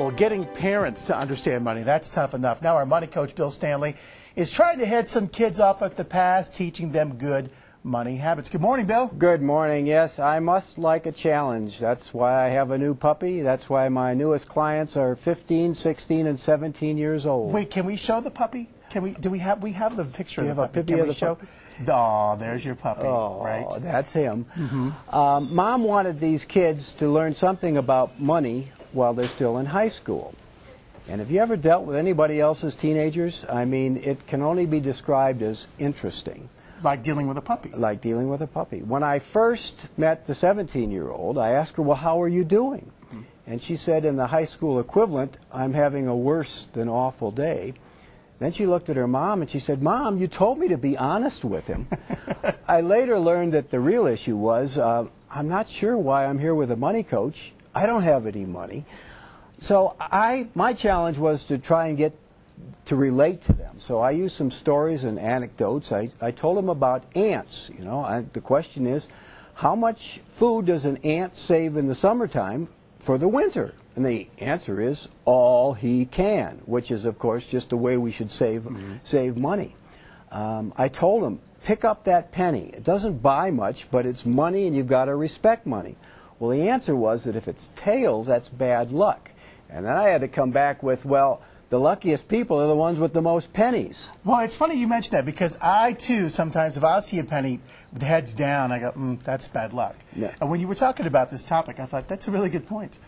people, getting parents to understand money, that's tough enough. Now our money coach, Bill Stanley, is trying to head some kids off at the path, teaching them good money habits. Good morning, Bill. Good morning. Yes, I must like a challenge. That's why I have a new puppy. That's why my newest clients are 15, 16, and 17 years old. Wait, can we show the puppy? Can we? Do we have the picture of the puppy? Can we show? Oh, there's your puppy. Oh, right. That's him. Mom wanted these kids to learn something about money while they're still in high school. And have you ever dealt with anybody else's teenagers? I mean, it can only be described as interesting. Like dealing with a puppy. Like dealing with a puppy. When I first met the 17-year-old, I asked her, well, how are you doing? And she said, in the high school equivalent, I'm having a worse than awful day. Then she looked at her mom and she said, Mom, you told me to be honest with him. I later learned that the real issue was, I'm not sure why I'm here with a money coach. I don't have any money. So my challenge was to try and get to relate to them. So I used some stories and anecdotes. I told them about ants. You know, the question is, how much food does an ant save in the summertime for the winter? And the answer is all he can, which is, of course, just the way we should save money. I told him, pick up that penny. It doesn't buy much, but it's money, and you've got to respect money. Well, the answer was that if it's tails, that's bad luck. And then I had to come back with, well, the luckiest people are the ones with the most pennies. Well, it's funny you mentioned that, because I, too, sometimes if I see a penny with the heads down, I go, that's bad luck. Yeah. And when you were talking about this topic, I thought, that's a really good point.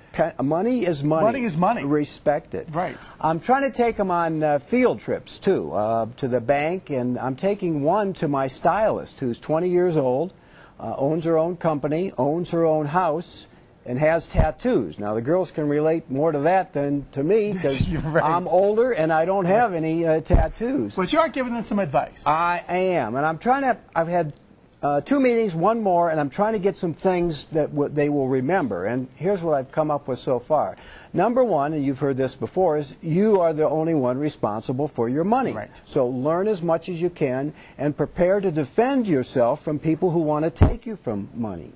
Money is money. Money is money. Respect it. Right. I'm trying to take them on field trips, too, to the bank, and I'm taking one to my stylist, who's 20 years old, owns her own company, owns her own house, and has tattoos. Now, the girls can relate more to that than to me, because right. I'm older and I don't have any tattoos. But you are giving them some advice. I am, and I'm trying to, I've had 2 meetings, one more, and I'm trying to get some things that they will remember. And here's what I've come up with so far. Number one, and you've heard this before, is you are the only one responsible for your money. Right. So learn as much as you can and prepare to defend yourself from people who want to take you from money.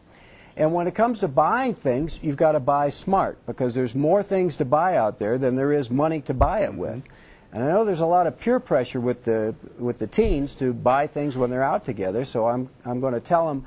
And when it comes to buying things, you've got to buy smart, because there's more things to buy out there than there is money to buy it with. And I know there's a lot of peer pressure with the teens to buy things when they're out together, so I'm going to tell them,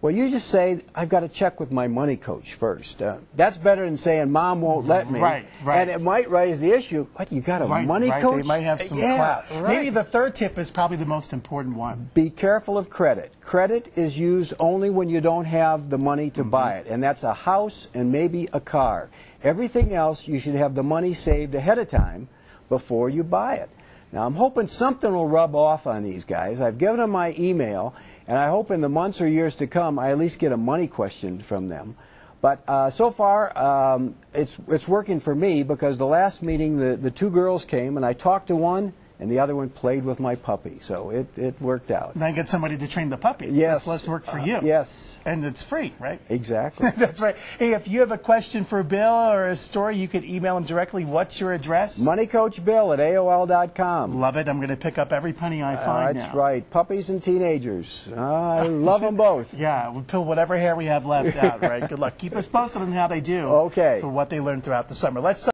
well, you just say, I've got to check with my money coach first. That's better than saying, Mom won't let me. Right, right. And it might raise the issue, what, you got a money coach? They might have some clout. Right. Maybe the third tip is probably the most important one. Be careful of credit. Credit is used only when you don't have the money to buy it, and that's a house and maybe a car. Everything else, you should have the money saved ahead of time before you buy it. Now, I'm hoping something will rub off on these guys. I've given them my email, and I hope in the months or years to come I at least get a money question from them. But so far, it's working for me, because the last meeting, the 2 girls came, and I talked to one, and the other one played with my puppy. So it worked out. And then get somebody to train the puppy. Yes. That's less work for you. Yes. And it's free, right? Exactly. That's right. Hey, if you have a question for Bill or a story, you could email him directly. What's your address? MoneyCoachBill@AOL.com. Love it. I'm going to pick up every penny I find That's right. Puppies and teenagers. I love them both. Yeah, we'll pull whatever hair we have left out, right? Good luck. Keep us posted on how they do. Okay. For what they learn throughout the summer. Let's